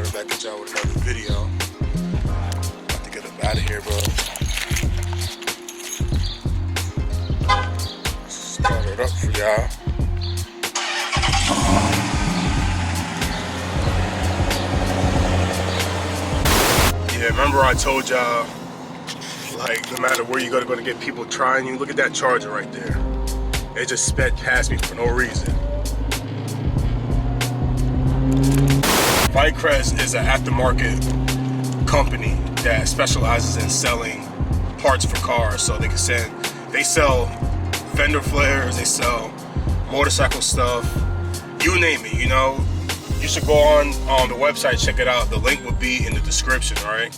INQUIRES back at y'all with another video. About to get up out of here, bro. Start it up for y'all. Yeah, remember I told y'all, like, no matter where you go to get people trying you. Look at that Charger right there. It just sped past me for no reason. VICREZ is an aftermarket company that specializes in selling parts for cars. So they sell fender flares, they sell motorcycle stuff, you name it, you know. You should go on the website, check it out. The link will be in the description, right?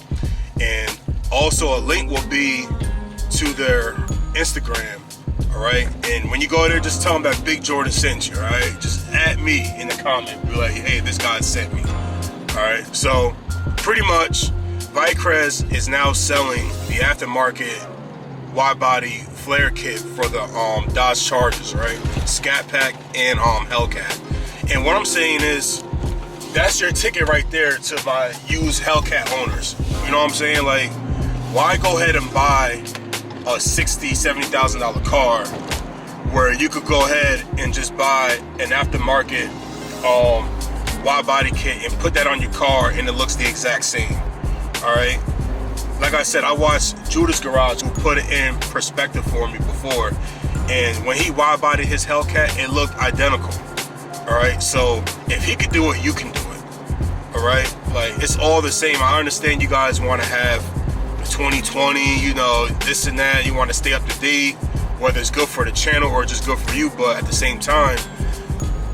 And also a link will be to their Instagram, all right? And when you go there, just tell them that Big Jordan sent you, all right? Just add me in the comment, be like, hey, this guy sent me, all right? So pretty much VICREZ is now selling the aftermarket wide body flare kit for the Dodge Chargers, right? Scatpack and Hellcat. And what I'm saying is, that's your ticket right there to my used Hellcat owners. You know what I'm saying? Like, why go ahead and buy a $60,000, $70,000 car where you could go ahead and just buy an aftermarket wide body kit and put that on your car and it looks the exact same, all right? Like I said, I watched Judah's Garage, who put it in perspective for me before, and when he wide bodied his Hellcat, it looked identical, all right? So if he could do it, you can do it. All right, like, it's all the same. I understand you guys want to have 2020, you know, this and that. You want to stay up to date, whether it's good for the channel or just good for you. But at the same time,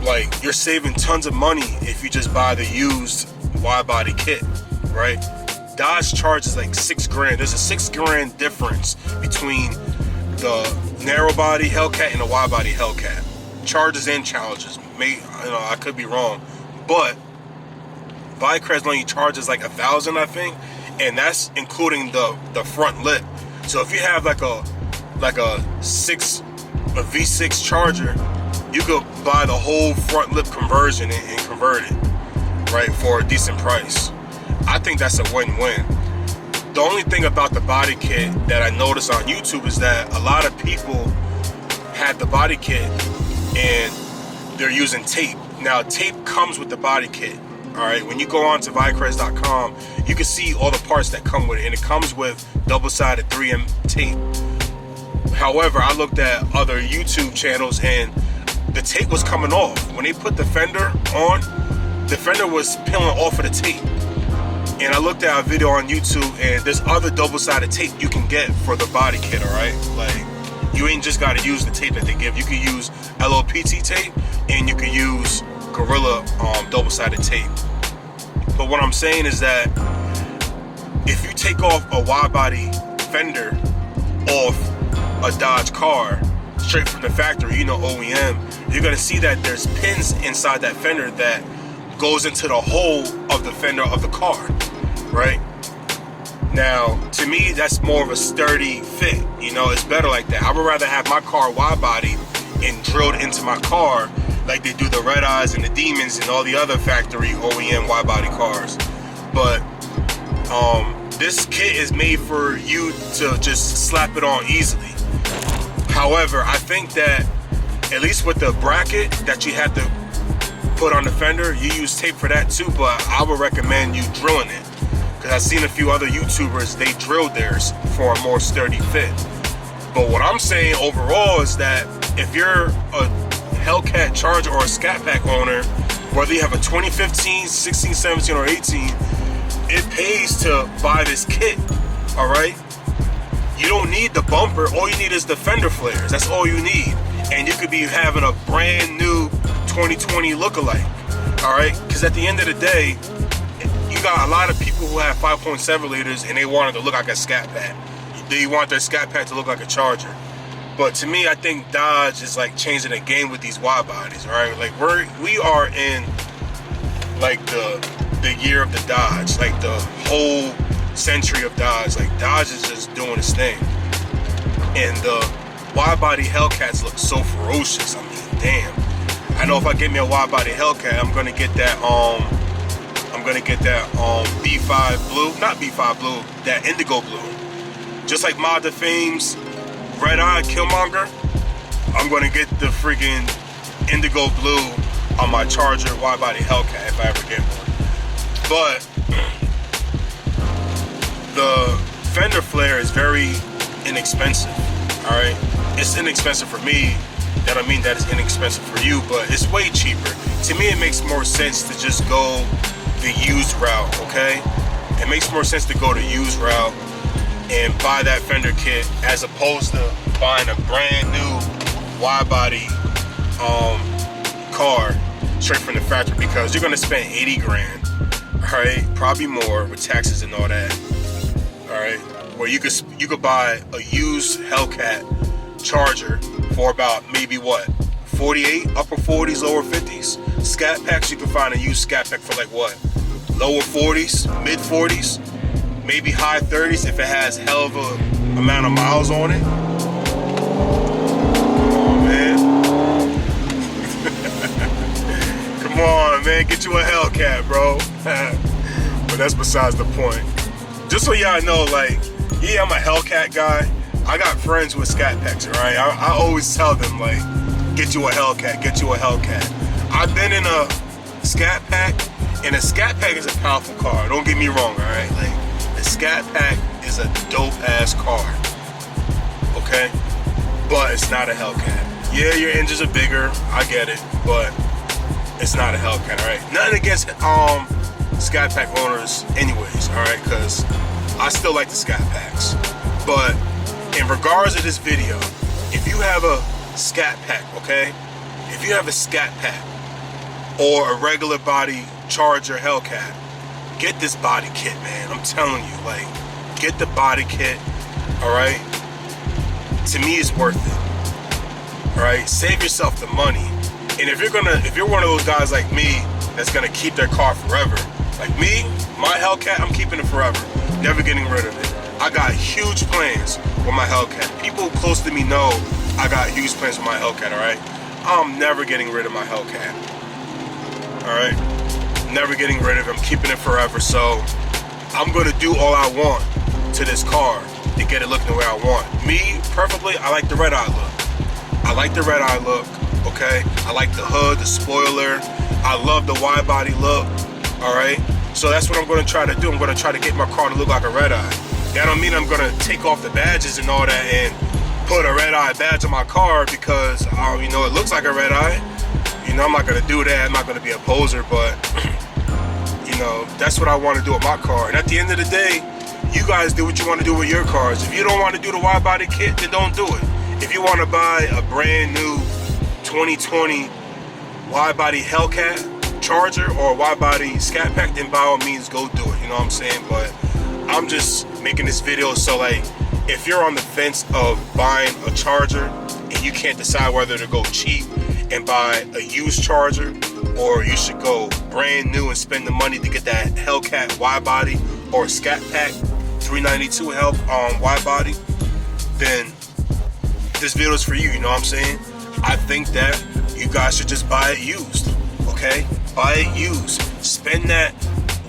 like, you're saving tons of money if you just buy the used wide body kit, right? Dodge charges like $6 grand. There's a $6 grand difference between the narrow body Hellcat and the wide body Hellcat. Charges and challenges. I could be wrong, but VICREZ only charges like $1,000, I think, and that's including the front lip. So if you have like a V6 Charger, you could buy the whole front lip conversion and convert it, right, for a decent price. I think that's a win-win. The only thing about the body kit that I noticed on YouTube is that a lot of people had the body kit and they're using tape. Now, tape comes with the body kit. All right, when you go on to VICREZ.com, you can see all the parts that come with it, and it comes with double-sided 3M tape. However, I looked at other YouTube channels, and the tape was coming off. When they put the fender on, the fender was peeling off of the tape. And I looked at a video on YouTube, and there's other double-sided tape you can get for the body kit, all right? Like, you ain't just got to use the tape that they give. You can use LOPT tape, and you can use Gorilla double-sided tape. But what I'm saying is that if you take off a wide body fender off a Dodge car straight from the factory, you know, OEM, you're gonna see that there's pins inside that fender that goes into the hole of the fender of the car, right? Now, to me, that's more of a sturdy fit. You know, it's better like that. I would rather have my car wide body and drilled into my car like they do the Red Eyes and the Demons and all the other factory OEM wide body cars. But this kit is made for you to just slap it on easily. However, I think that at least with the bracket that you have to put on the fender, you use tape for that too, but I would recommend you drilling it, because I've seen a few other YouTubers, they drilled theirs for a more sturdy fit. But what I'm saying overall is that if you're a Hellcat Charger or a Scatpack owner, whether you have a 2015, 16, 17, or 18, it pays to buy this kit, all right? You don't need the bumper. All you need is the fender flares. That's all you need. And you could be having a brand new 2020 lookalike, all right? Because at the end of the day, you got a lot of people who have 5.7 liters and they want it to look like a Scatpack. They want their Scatpack to look like a Charger. But to me, I think Dodge is like changing the game with these wide bodies, right? Like we are in like the year of the Dodge, like the whole century of Dodge. Like, Dodge is just doing its thing. And the wide body Hellcats look so ferocious. I mean, damn. I know if I get me a wide body Hellcat, I'm gonna get that I'm gonna get that B5 blue, not B5 blue, that indigo blue. Just like Mod of Fame's Red Eye Killmonger, I'm gonna get the freaking indigo blue on my Charger wide-body Hellcat if I ever get one. But the fender flare is very inexpensive. All right, it's inexpensive for me. That don't mean that it's inexpensive for you, but it's way cheaper. To me, it makes more sense to just go the used route, okay? It makes more sense to go the used route and buy that fender kit as opposed to buying a brand new wide body car straight from the factory, because you're gonna spend 80 grand, all right? Probably more with taxes and all that, all right? Where you could buy a used Hellcat Charger for about maybe what, 48, upper 40s, lower 50s. Scatpacks, you can find a used Scatpack for like what, lower 40s, mid 40s, maybe high 30s if it has hell of a amount of miles on it. Come on, man. Come on, man, get you a Hellcat, bro. But that's besides the point. Just so y'all know, like, yeah, I'm a Hellcat guy. I got friends with Scatpacks, right? I always tell them, like, get you a Hellcat, get you a Hellcat. I've been in a Scatpack, and a Scatpack is a powerful car. Don't get me wrong, all right? Like, the Scatpack is a dope-ass car, okay? But it's not a Hellcat. Yeah, your engines are bigger, I get it, but it's not a Hellcat, all right? Nothing against Scatpack owners anyways, all right? Because I still like the Scatpacks. But in regards to this video, if you have a Scatpack, okay? If you have a Scatpack or a regular body Charger Hellcat, get this body kit, man. I'm telling you, like, get the body kit, all right? To me, it's worth it, all right? Save yourself the money. And if you're one of those guys like me that's gonna keep their car forever, like me, my Hellcat, I'm keeping it forever, never getting rid of it. I got huge plans with my Hellcat. People close to me know I got huge plans with my Hellcat, all right? I'm never getting rid of my Hellcat, all right? Never getting rid of it. I'm keeping it forever. So I'm going to do all I want to this car to get it looking the way I want. Me, preferably, I like the red eye look. I like the red eye look, okay? I like the hood, the spoiler. I love the wide body look, all right? So that's what I'm going to try to do. I'm going to try to get my car to look like a red eye. That don't mean I'm gonna take off the badges and all that and put a red eye badge on my car because, you know, it looks like a red eye. You know, I'm not gonna do that. I'm not gonna be a poser, but, you know, that's what I want to do with my car. And at the end of the day, you guys do what you want to do with your cars. If you don't want to do the wide body kit, then don't do it. If you want to buy a brand new 2020 wide body Hellcat Charger or a wide body Scatpack, then by all means go do it. You know what I'm saying? But I'm just making this video so, like, if you're on the fence of buying a Charger and you can't decide whether to go cheap and buy a used Charger or you should go brand new and spend the money to get that Hellcat wide body or Scatpack 392 wide body, then this video is for you. You know what I'm saying? I think that you guys should just buy it used, okay? Buy it used. Spend that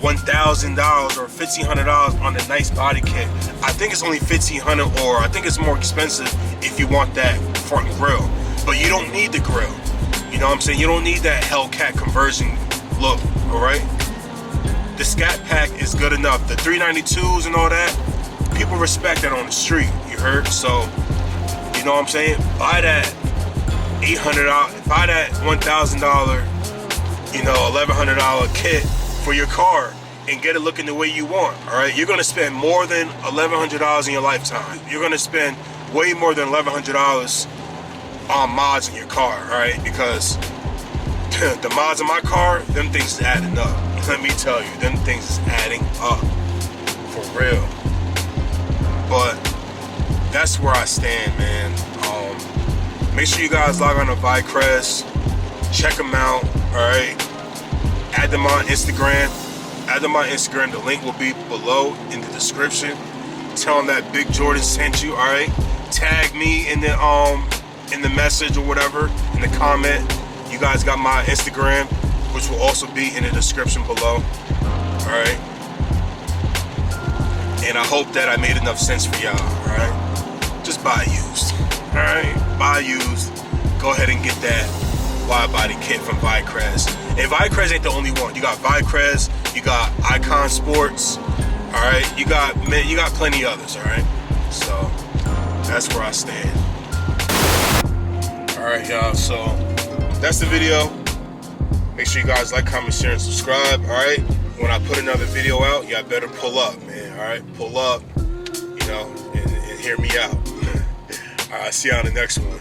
$1,000 or $1,500 on a nice body kit. I think it's only $1,500, or I think it's more expensive if you want that front grille. But you don't need the grille. You know what I'm saying? You don't need that Hellcat conversion look, all right? The Scatpack is good enough. The 392s and all that, people respect that on the street, you heard? So, you know what I'm saying? Buy that $800, buy that $1,000, you know, $1,100 kit for your car and get it looking the way you want, all right? You're gonna spend more than $1,100 in your lifetime. You're gonna spend way more than $1,100 on mods in your car, all right? Because the mods in my car, them things is adding up. Let me tell you, them things is adding up, for real. But that's where I stand, man. Make sure you guys log on to VICREZ, check them out, all right? Add them on Instagram. Add them on Instagram. The link will be below in the description. Tell them that Big Jordan sent you, all right? Tag me in the message or whatever, in the comment. You guys got my Instagram, which will also be in the description below. All right. And I hope that I made enough sense for y'all. All right. Just buy used. All right. Buy used. Go ahead and get that wide body kit from VICREZ. And VICREZ ain't the only one. You got VICREZ. You got Icon Sports. All right. You got plenty others. All right. So that's where I stand. All right, y'all. So that's the video. Make sure you guys like, comment, share, and subscribe. All right. When I put another video out, y'all better pull up, man. All right. Pull up. You know, and hear me out. All right. See you on the next one.